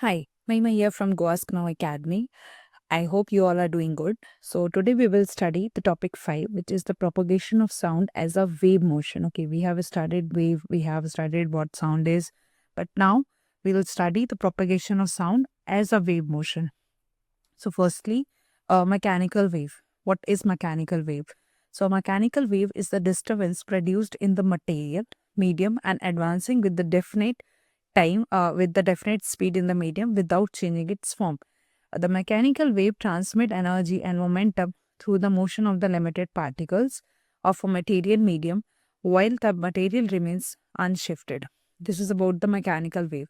Hi, Mahima here from Go Ask Now Academy. I hope you all are doing good. So today we will study the topic 5, which is the propagation of sound as a wave motion. Okay, we have studied wave, we have studied what sound is, but now we will study the propagation of sound as a wave motion. So firstly, a mechanical wave. What is mechanical wave? So mechanical wave is the disturbance produced in the material, medium and advancing with the definite time with the definite speed in the medium without changing its form. The mechanical wave transmit energy and momentum through the motion of the limited particles of a material medium while the material remains unshifted. This is about the mechanical wave.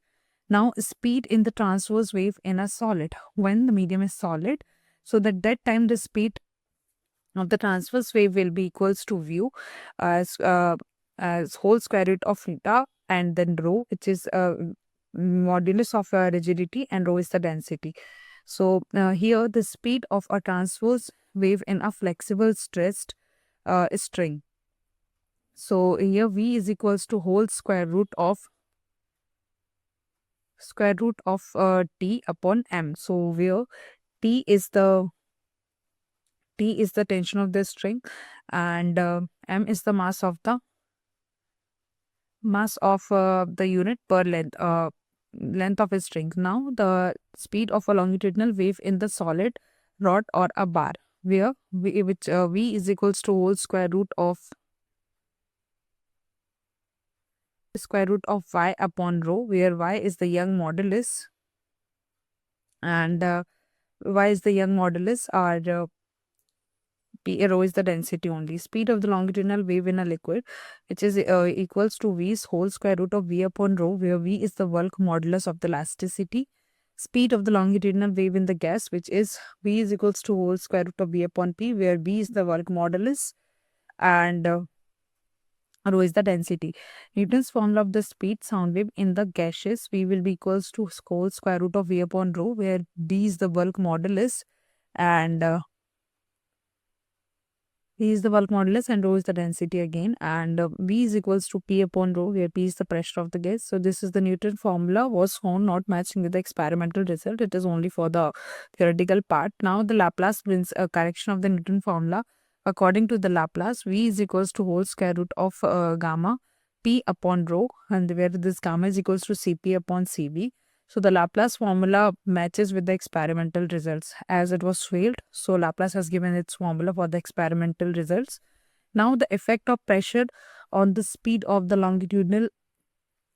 Now, speed in the transverse wave in a solid. When the medium is solid, so that time the speed of the transverse wave will be equals to v as whole square root of theta and then rho, which is modulus of rigidity, and rho is the density. So here the speed of a transverse wave in a flexible stressed string. So here v is equals to whole square root of t upon m. So where t is the tension of the string, and m is the mass of the unit per length of a string. Now the speed of a longitudinal wave in the solid rod or a bar, where v is equals to whole square root of y upon rho, where y is the Young modulus and y is the Young modulus, or P rho is the density only. Speed of the longitudinal wave in a liquid, which is equals to v's whole square root of v upon rho, where v is the bulk modulus of the elasticity. Speed of the longitudinal wave in the gas, which is v is equals to whole square root of v upon p, where v is the bulk modulus and rho is the density. Newton's formula of the speed sound wave in the gaseous, v will be equals to whole square root of v upon rho, where d is the bulk modulus and P is the bulk modulus and rho is the density again, and V is equals to P upon rho, where P is the pressure of the gas. So this is the Newton formula, was found not matching with the experimental result. It is only for the theoretical part. Now the Laplace brings a correction of the Newton formula. According to the Laplace, V is equals to whole square root of gamma P upon rho, and where this gamma is equals to Cp upon Cv. So the Laplace formula matches with the experimental results as it was failed. So Laplace has given its formula for the experimental results. Now the effect of pressure on the speed of the longitudinal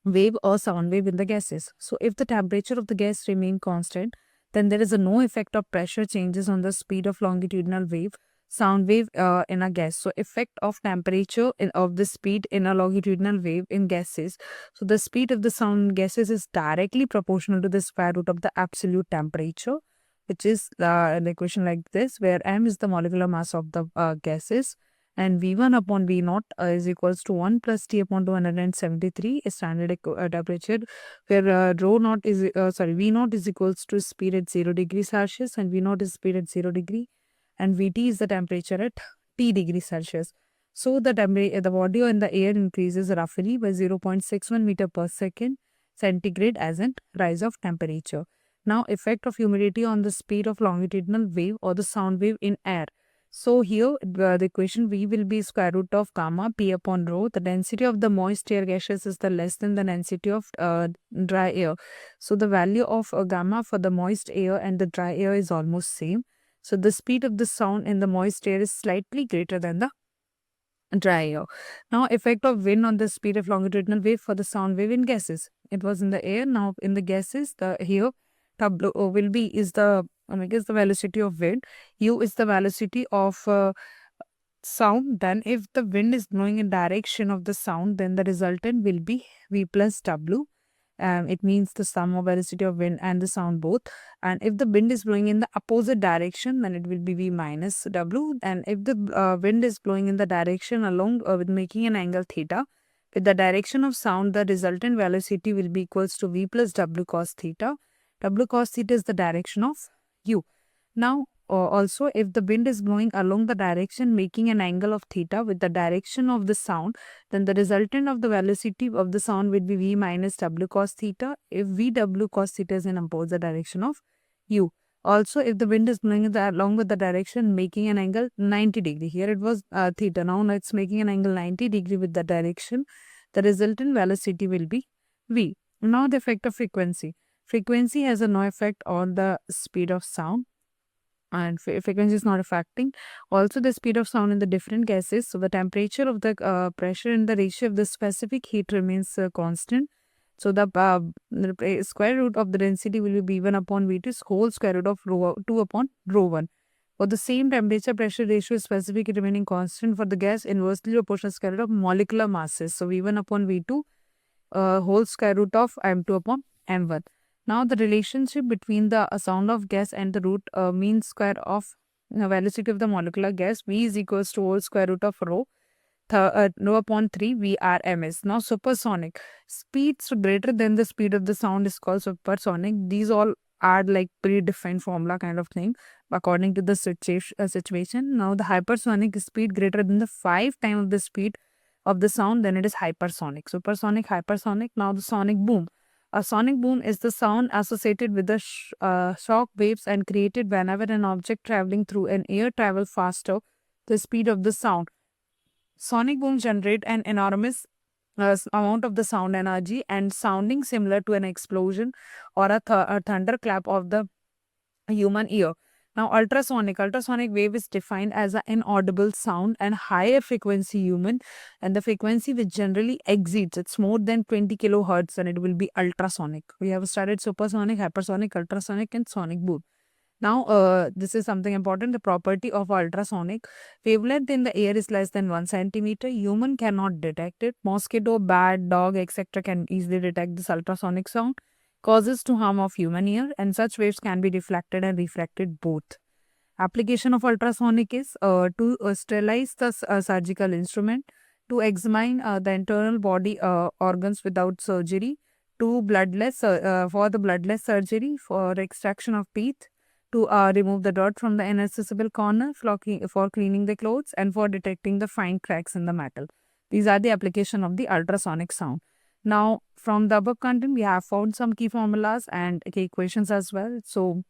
wave or sound wave in the gases. So if the temperature of the gas remain constant, then there is no effect of pressure changes on the speed of longitudinal wave, sound wave in a gas. So effect of temperature of the speed in a longitudinal wave in gases. So the speed of the sound in gases is directly proportional to the square root of the absolute temperature, which is an equation like this, where m is the molecular mass of the gases and V1 upon V0 is equals to 1 plus T upon 273 is standard temperature, where V0 is equals to speed at 0 degrees Celsius and V0 is speed at 0 degree and Vt is the temperature at T degrees Celsius. So the body in the air increases roughly by 0.61 meter per second centigrade as in rise of temperature. Now effect of humidity on the speed of longitudinal wave or the sound wave in air. So here the equation V will be square root of gamma P upon rho. The density of the moist air gases is the less than the density of dry air. So the value of gamma for the moist air and the dry air is almost same. So the speed of the sound in the moist air is slightly greater than the dry air. Now effect of wind on the speed of longitudinal wave for the sound wave in gases. It was in the air, now in the gases. The here W will be is the the velocity of wind. U is the velocity of sound. Then if the wind is blowing in direction of the sound, then the resultant will be V plus W. It means the sum of velocity of wind and the sound both. And if the wind is blowing in the opposite direction, then it will be V minus W. And if the wind is blowing in the direction along with making an angle theta, with the direction of sound, the resultant velocity will be equals to V plus W cos theta. W cos theta is the direction of U. Now, Also, if the wind is blowing along the direction making an angle of theta with the direction of the sound, then the resultant of the velocity of the sound will be v minus w cos theta if vw cos theta is in opposite direction of u. Also, if the wind is blowing along with the direction making an angle 90 degree, here it was theta, now it's making an angle 90 degree with the direction, the resultant velocity will be v. Now the effect of frequency. Frequency has no effect on the speed of sound, and frequency is not affecting. Also, the speed of sound in the different gases. So the temperature of the pressure and the ratio of the specific heat remains constant. So the square root of the density will be v1 upon v2 is whole square root of rho 2 upon rho 1. For the same temperature pressure ratio specific heat remaining constant for the gas inversely proportional square root of molecular masses. So v1 upon v2 whole square root of m2 upon m1. Now the relationship between the sound of gas and the root mean square of velocity of the molecular gas v is equals to whole square root of rho rho upon 3 vrms. Now supersonic speeds greater than the speed of the sound is called supersonic. These all are like predefined formula kind of thing according to the situation. Now the hypersonic speed greater than the 5 times of the speed of the sound, then it is hypersonic. Supersonic, hypersonic. Now the sonic boom. A sonic boom is the sound associated with the shock waves and created whenever an object traveling through an air travels faster the speed of the sound. Sonic booms generate an enormous amount of the sound energy and sounding similar to an explosion or a thunderclap of the human ear. Now, ultrasonic wave is defined as an inaudible sound and higher frequency human, and the frequency which generally exceeds, it's more than 20 kilohertz, and it will be ultrasonic. We have studied supersonic, hypersonic, ultrasonic, and sonic boom. Now, this is something important. The property of ultrasonic wavelength in the air is less than 1 centimeter. Human cannot detect it. Mosquito, bat, dog, etc. can easily detect this ultrasonic sound. Causes to harm of human ear, and such waves can be reflected and refracted both. Application of ultrasonic is to sterilize the surgical instrument, to examine the internal body organs without surgery, to bloodless for the bloodless surgery, for extraction of teeth, to remove the dirt from the inaccessible corner, for cleaning the clothes, and for detecting the fine cracks in the metal. These are the application of the ultrasonic sound. Now, from the above content, we have found some key formulas and key equations as well. So,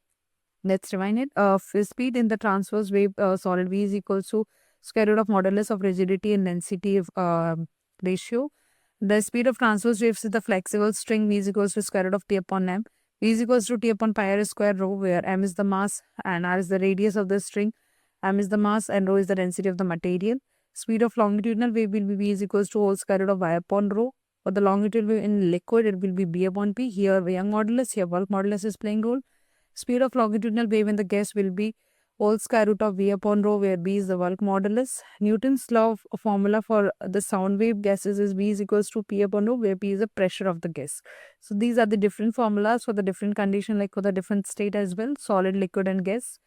let's revise it. Speed in the transverse wave solid V is equals to square root of modulus of rigidity and density ratio. The speed of transverse waves is the flexible string V is equals to square root of T upon M. V is equals to T upon pi r square rho, where M is the mass and R is the radius of the string. M is the mass and rho is the density of the material. Speed of longitudinal wave will be V is equals to whole square root of Y upon rho. For the longitudinal wave in liquid, it will be B upon P. Here, Young modulus, here bulk modulus is playing role. Speed of longitudinal wave in the gas will be whole square root of V upon rho, where B is the bulk modulus. Newton's law of formula for the sound wave gases is V is equals to P upon rho, where P is the pressure of the gas. So these are the different formulas for the different condition, like for the different state as well, solid, liquid and gas.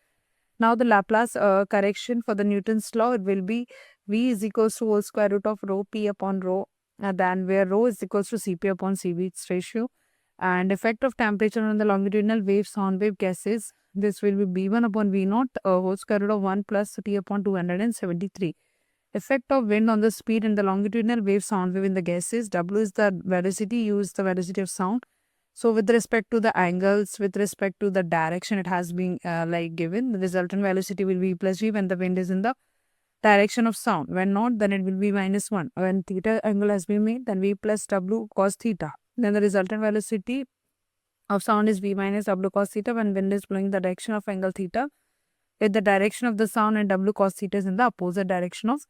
Now the Laplace correction for the Newton's law, it will be V is equals to whole square root of rho P upon rho, then where rho is equals to Cp upon Cv, its ratio. And effect of temperature on the longitudinal wave, sound wave gases, this will be B1 upon V naught whole square root of 1 plus T upon 273. Effect of wind on the speed in the longitudinal wave, sound wave in the gases. W is the velocity, U is the velocity of sound. So with respect to the angles, with respect to the direction, it has been like given. The resultant velocity will be plus V when the wind is in the direction of sound. When not, then it will be minus 1. When theta angle has been made, then V plus W cos theta. Then the resultant velocity of sound is V minus W cos theta when wind is blowing the direction of angle theta, with the direction of the sound and W cos theta is in the opposite direction of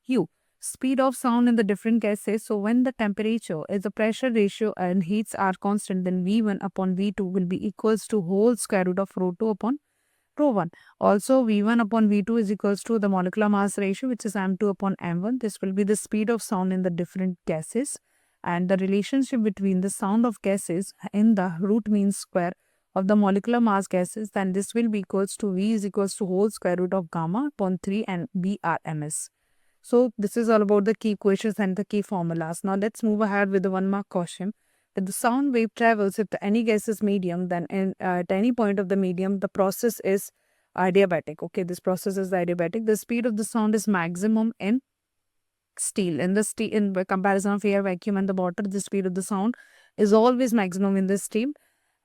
U. Speed of sound in the different gases. So when the temperature is the pressure ratio and heats are constant, then V1 upon V2 will be equals to whole square root of rho 2 upon rho 1. Also, V1 upon V2 is equals to the molecular mass ratio, which is M2 upon M1. This will be the speed of sound in the different gases. And the relationship between the sound of gases in the root mean square of the molecular mass gases, then this will be equals to V is equals to whole square root of gamma upon 3 and BRMS. So this is all about the key equations and the key formulas. Now let's move ahead with the 1 mark question. If the sound wave travels if any gaseous medium, then at any point of the medium, the process is adiabatic. Okay, this process is adiabatic. The speed of the sound is maximum in steel. In the comparison of air, vacuum, and the water, the speed of the sound is always maximum in the steam.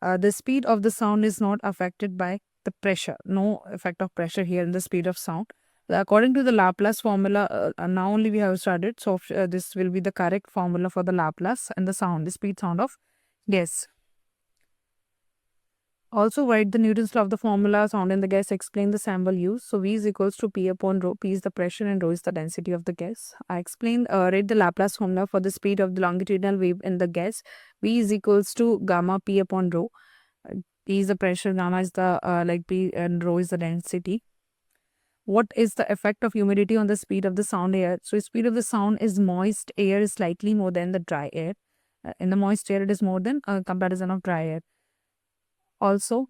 The speed of the sound is not affected by the pressure. No effect of pressure here in the speed of sound. According to the Laplace formula, now only we have started. So this will be the correct formula for the Laplace and the sound, the speed sound of gas. Also write the Newton's law of the formula, sound in the gas, explain the sample use. So V is equals to P upon rho. P is the pressure and rho is the density of the gas. I explained, write the Laplace formula for the speed of the longitudinal wave in the gas. V is equals to gamma P upon rho. P is the pressure, gamma is the P and rho is the density. What is the effect of humidity on the speed of the sound air? So speed of the sound is moist air is slightly more than the dry air. In the moist air, it is more than a comparison of dry air. Also,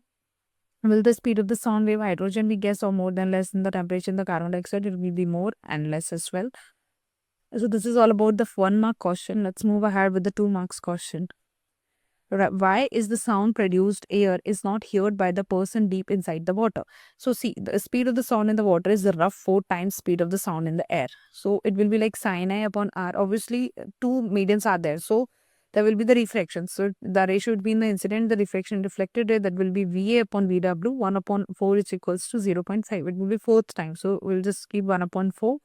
will the speed of the sound wave hydrogen be gas or more than less than the temperature in the carbon dioxide? It will be more and less as well. So this is all about the 1 mark question. Let's move ahead with the 2 marks question. Why is the sound produced air is not heard by the person deep inside the water? So see, the speed of the sound in the water is the rough 4 times speed of the sound in the air. So it will be like sin I upon r. Obviously, two mediums are there. So there will be the refraction. So the ratio between the incident, the reflection, reflected ray, that will be VA upon VW. 1 upon 4 is equals to 0.5. It will be fourth time. So we'll just keep 1 upon 4.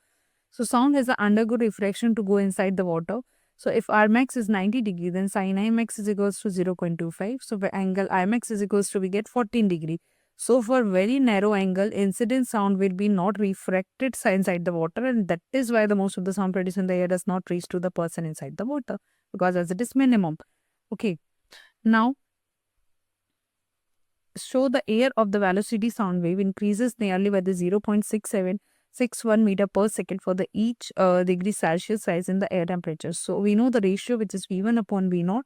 So sound has to undergo refraction to go inside the water. So if R max is 90 degree, then sin I max is equals to 0.25. So the angle I max is equals to, we get 14 degree. So for very narrow angle, incident sound will be not refracted inside the water, and that is why the most of the sound produced in the air does not reach to the person inside the water, because as it is minimum. Okay. Now, show the air of the velocity sound wave increases nearly by the 0.6761 meter per second for the each degree Celsius rise in the air temperature. So we know the ratio, which is V1 upon V0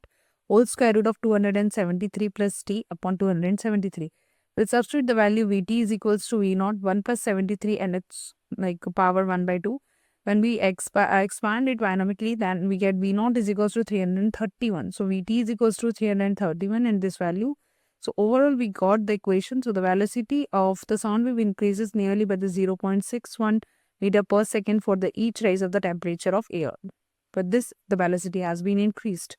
whole square root of 273 plus T upon 273. We'll substitute the value Vt is equals to V0 1 plus 73 and it's like power 1 by 2. When we expand it dynamically, then we get V0 is equals to 331. So Vt is equals to 331 and this value. So overall, we got the equation. So the velocity of the sound wave increases nearly by the 0.61 meter per second for the each rise of the temperature of air. But this, the velocity has been increased.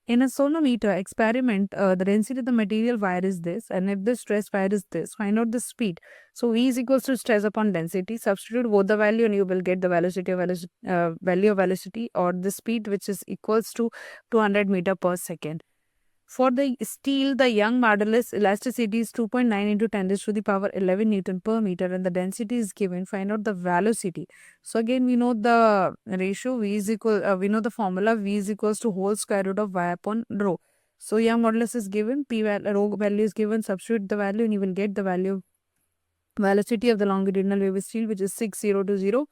In a sonometer experiment, the density of the material wire is this, and if the stress wire is this, find out the speed. So V is equals to stress upon density. Substitute both the value and you will get the velocity of value of velocity or the speed, which is equals to 200 meter per second. For the steel, the Young modulus elasticity is 2.9 into 10 raised to the power 11 Newton per meter and the density is given. Find out the velocity. So again, we know the ratio V is equal, we know the formula V is equals to whole square root of Y upon rho. So Young modulus is given, rho value is given, substitute the value and you will get the value velocity of the longitudinal wave of steel, which is 6020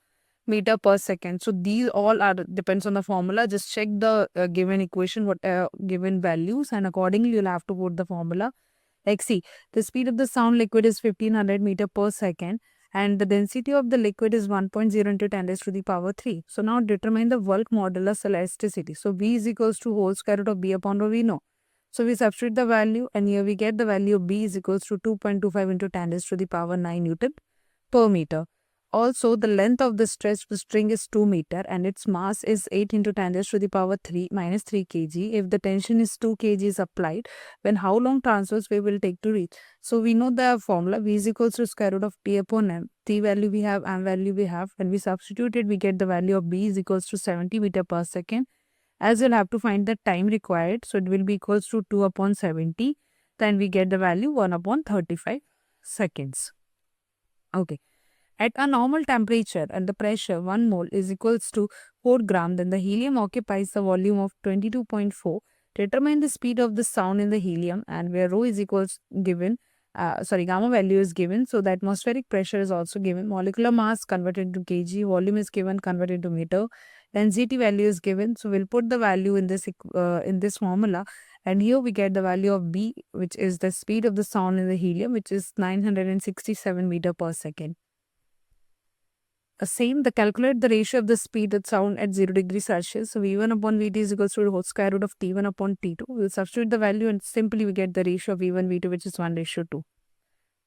meter per second. So these all are depends on the formula. Just check the given equation, what given values, and accordingly you'll have to put the formula. Like see, the speed of the sound liquid is 1500 meter per second and the density of the liquid is 1.0 into 10 raised to the power 3. So now determine the bulk modulus elasticity. So V is equals to whole square root of B upon rho, we know. So we substitute the value and here we get the value of B is equals to 2.25 into 10 raised to the power 9 Newton per meter. Also, the length of the stretched string is 2 meter and its mass is 8 into 10 raised to the power 3 minus 3 kg. If the tension is 2 kg is applied, then how long transverse wave will take to reach? So we know the formula V is equals to square root of T upon M. T value we have, M value we have. When we substitute it, we get the value of B is equals to 70 meter per second. As we'll have to find the time required, so it will be equals to 2 upon 70. Then we get the value 1 upon 35 seconds. Okay. At a normal temperature and the pressure 1 mole is equals to 4 gram, then the helium occupies the volume of 22.4. Determine the speed of the sound in the helium and where rho is equals given, gamma value is given. So the atmospheric pressure is also given. Molecular mass converted to kg, volume is given, converted to meter. Density value is given. So we'll put the value in this formula. And here we get the value of B, which is the speed of the sound in the helium, which is 967 meter per second. Same, the calculate the ratio of the speed of sound at 0 degree Celsius. So V1 upon Vt is equals to the whole square root of T1 upon T2. We'll substitute the value and simply we get the ratio of V1, V2, which is 1:2.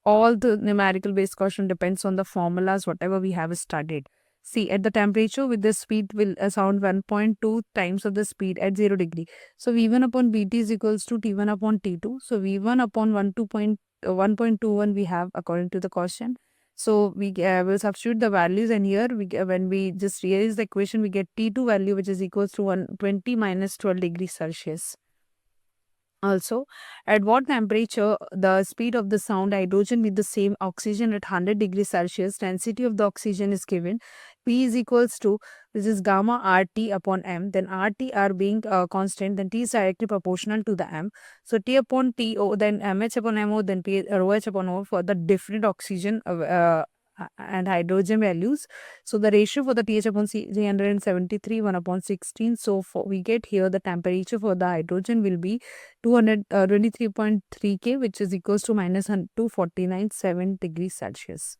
all the numerical based question depends on the formulas, whatever we have studied. See, at the temperature with the speed will sound 1.2 times of the speed at 0 degree. So V1 upon Vt is equals to T1 upon T2. So V1 upon 1.21 we have according to the question. So we will substitute the values, and here when we just rearrange the equation, we get T2 value which is equals to 120 minus 12 degrees Celsius. Also, at what temperature the speed of the sound hydrogen with the same oxygen at 100 degrees Celsius, density of the oxygen is given. P is equals to, this is gamma RT upon M. Then RT R being constant, then T is directly proportional to the M. So T upon TO, then MH upon MO, then P rho H upon O for the different oxygen and hydrogen values. So the ratio for the TH upon C 373, 1 upon 16. So we get here the temperature for the hydrogen will be 223.3 K, which is equals to minus 249.7 degrees Celsius.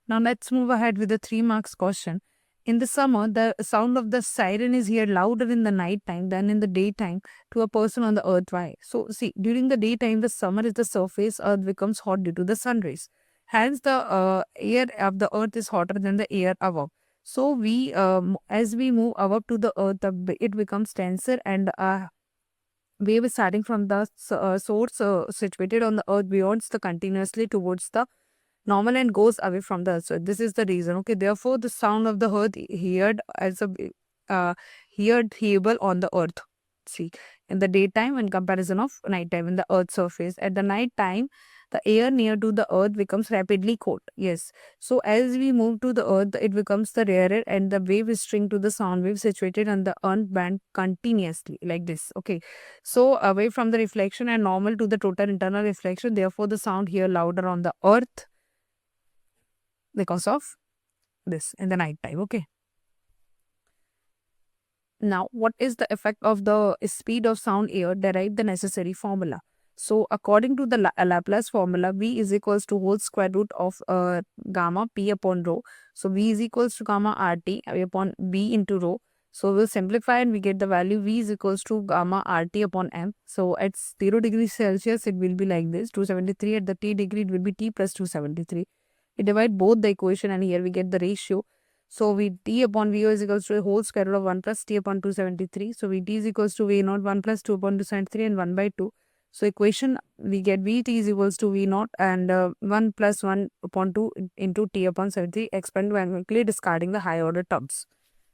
Now let's move ahead with the 3 marks question. In the summer, the sound of the siren is here louder in the night time than in the daytime to a person on the earth. Why? So see, during the daytime, the summer is the surface, earth becomes hot due to the sun rays. Hence, the air of the earth is hotter than the air above. So we, as we move above to the earth, it becomes denser, and wave is starting from the source situated on the earth beyonds the continuously towards the normal and goes away from the earth. So this is the reason. Okay, therefore the sound of the earth heard as a hearable on the earth. See, in the daytime in comparison of nighttime in the earth's surface. At the night time, the air near to the earth becomes rapidly cold. Yes. So as we move to the earth, it becomes the rarer, and the wave is string to the sound wave situated on the earth band continuously like this. Okay. So away from the reflection and normal to the total internal reflection. Therefore, the sound here louder on the earth because of this in the night time. Okay. Now, what is the effect of the speed of sound air? Derive the necessary formula. So, according to the Laplace formula, V is equals to whole square root of gamma P upon rho. So, V is equals to gamma RT upon B into rho. So, we'll simplify and we get the value V is equals to gamma RT upon M. So, at 0 degrees Celsius, it will be like this. 273 at the T degree, it will be T plus 273. We divide both the equation, and here we get the ratio. So we T upon VO is equals to a whole square root of 1 plus T upon 273. So VT is equals to V naught 1 plus 2 upon 273 and 1 by 2. So equation we get VT is equals to V naught and 1 plus 1 upon 2 into T upon 73, expand manually discarding the higher order terms.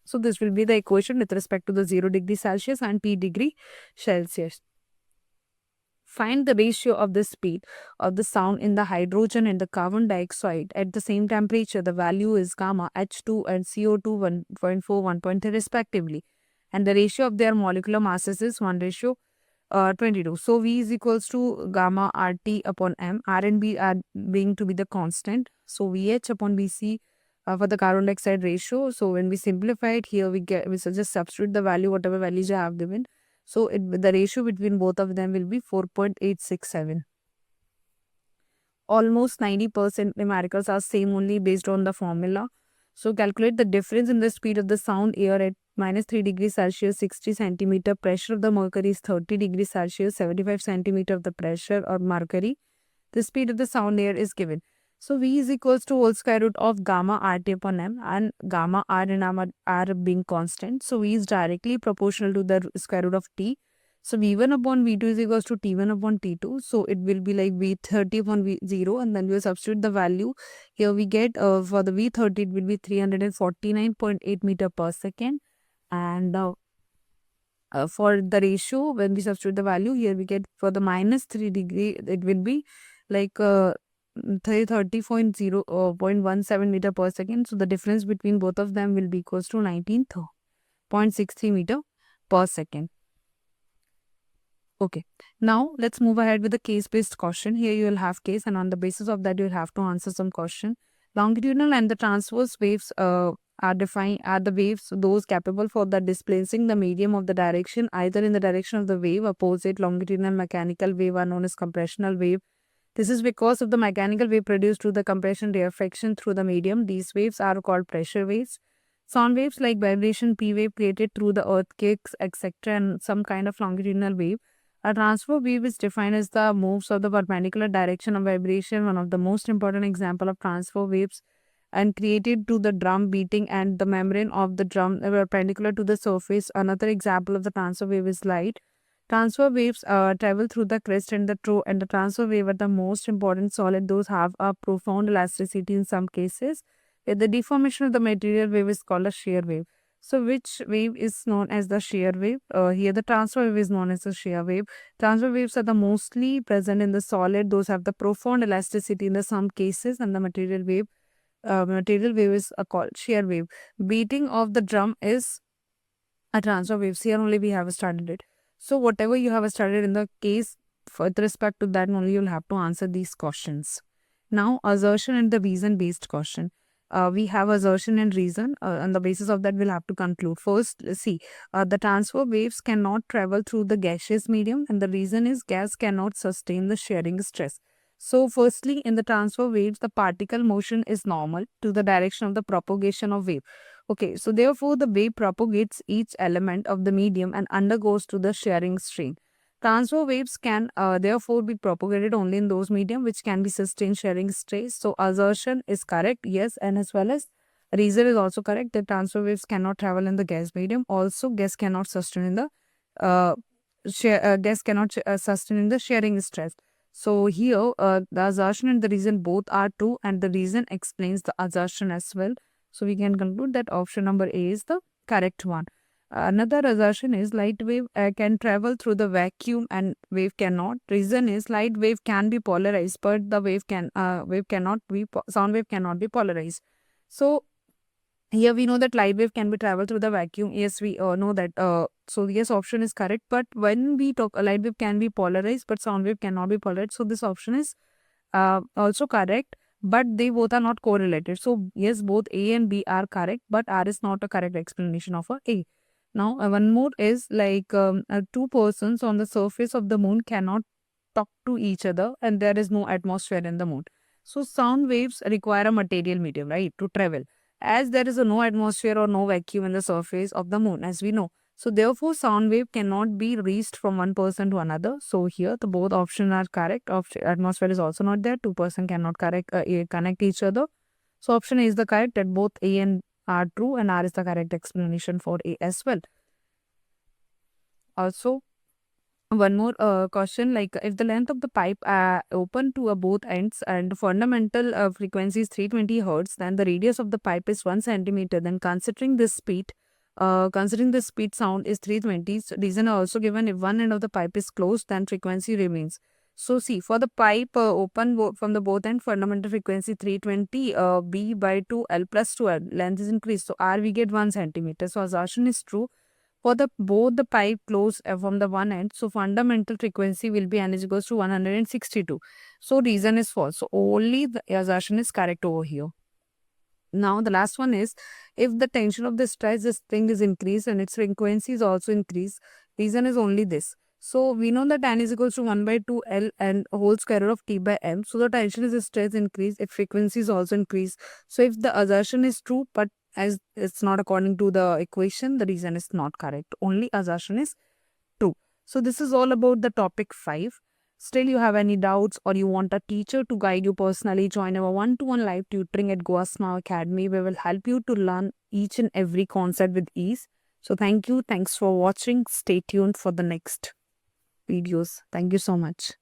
So this will be the equation with respect to the 0 degree Celsius and T degree Celsius. Find the ratio of the speed of the sound in the hydrogen and the carbon dioxide at the same temperature. The value is gamma, H2 and CO2 1.4, 1.3 respectively. And the ratio of their molecular masses is 1:22. So V is equals to gamma RT upon M. R and B are being to be the constant. So VH upon BC for the carbon dioxide ratio. So when we simplify it here, we just substitute the value, whatever values you have given. So the ratio between both of them will be 4.867. Almost 90% numericals are same only based on the formula. So calculate the difference in the speed of the sound air at minus 3 degrees Celsius, 60 centimeter. Pressure of the mercury is 30 degrees Celsius, 75 centimeter of the pressure or mercury. The speed of the sound air is given. So V is equals to whole square root of gamma RT upon M, and gamma R and R being constant. So V is directly proportional to the square root of T. So V1 upon V2 is equals to T1 upon T2. So it will be like V30 upon V0, and then we will substitute the value. Here we get for the V30 it will be 349.8 meter per second, and for the ratio when we substitute the value, here we get for the minus 3 degree it will be like 30.17 meter per second. So the difference between both of them will be equals to 19.63 meter per second. Okay, now let's move ahead with the case-based question. Here you will have case, and on the basis of that you will have to answer some question. Longitudinal and the transverse waves are defined are the waves those capable for the displacing the medium of the direction either in the direction of the wave. Opposite longitudinal mechanical wave are known as compressional wave. This is because of the mechanical wave produced through the compression rarefaction through the medium. These waves are called pressure waves. Sound waves like vibration, P wave created through the earthquakes, etc., and some kind of longitudinal wave A transfer wave is defined as the moves of the perpendicular direction of vibration, one of the most important example of transfer waves, and created to the drum beating and the membrane of the drum perpendicular to the surface. Another example of the transfer wave is light. Transfer waves travel through the crest and the trough, and the transfer wave are the most important solid. Those have a profound elasticity in some cases. The deformation of the material wave is called a shear wave. So, which wave is known as the shear wave? Here, the transfer wave is known as the shear wave. Transfer waves are the mostly present in the solid. Those have the profound elasticity in the some cases, and the material wave is called shear wave. Beating of the drum is a transfer wave. Here only we have studied it. So, whatever you have studied in the case, with respect to that only you'll have to answer these questions. Now, assertion and the reason-based question. We have assertion and reason. On the basis of that, we'll have to conclude. First, see, the transfer waves cannot travel through the gaseous medium, and the reason is gas cannot sustain the shearing stress. So, firstly, in the transfer waves, the particle motion is normal to the direction of the propagation of wave. Okay, so therefore, the wave propagates each element of the medium and undergoes to the shearing strain. Transfer waves can therefore be propagated only in those medium which can be sustained shearing stress. So assertion is correct, yes, and as well as reason is also correct that transfer waves cannot travel in the gas medium. Also, gas cannot sustain in the uh, sustain in the shearing stress. So here, the assertion and the reason both are true, and the reason explains the assertion as well. So we can conclude that option number A is the correct one. Another assertion is light wave can travel through the vacuum and wave cannot. Reason is light wave can be polarized, but the wave cannot be sound wave cannot be polarized. So here we know that light wave can be travel through the vacuum. Yes, we know that. So yes, option is correct. But when we talk, light wave can be polarized, but sound wave cannot be polarized. So this option is also correct, but they both are not correlated. So yes, both A and B are correct, but R is not a correct explanation of A. Now, one more is like two persons on the surface of the moon cannot talk to each other, and there is no atmosphere in the moon. So, sound waves require a material medium, right, to travel. As there is no atmosphere or no vacuum in the surface of the moon, as we know. So, therefore, sound wave cannot be reached from one person to another. So, here the both options are correct. Atmosphere is also not there. Two person cannot connect each other. So, option A is the correct that both A and are true, and R is the correct explanation for A as well. Also, one more question, like if the length of the pipe open to both ends and fundamental frequency is 320 hertz, then the radius of the pipe is 1 centimeter. Then considering the speed sound is 320. So reason are also given. If one end of the pipe is closed, then frequency remains. So see, for the pipe open from the both end, fundamental frequency 320, B by 2 L plus 2 L, length is increased. So R we get 1 centimeter. So assertion is true. For the both the pipe close from the one end, so fundamental frequency will be N is equals to 162. So reason is false. So only the assertion is correct over here. Now the last one is, if the tension of the stress this thing is increased and its frequency is also increased, reason is only this. So we know that N is equals to 1 by 2 L and whole square root of T by M. So the tension is stress increase if frequency is also increased. So if the assertion is true, but as it's not according to the equation, the reason is not correct. Only assertion is true. So this is all about the topic 5. Still you have any doubts or you want a teacher to guide you personally, join our one-to-one live tutoring at Goa Smart Academy. We will help you to learn each and every concept with ease. So thank you. Thanks for watching. Stay tuned for the next videos. Thank you so much.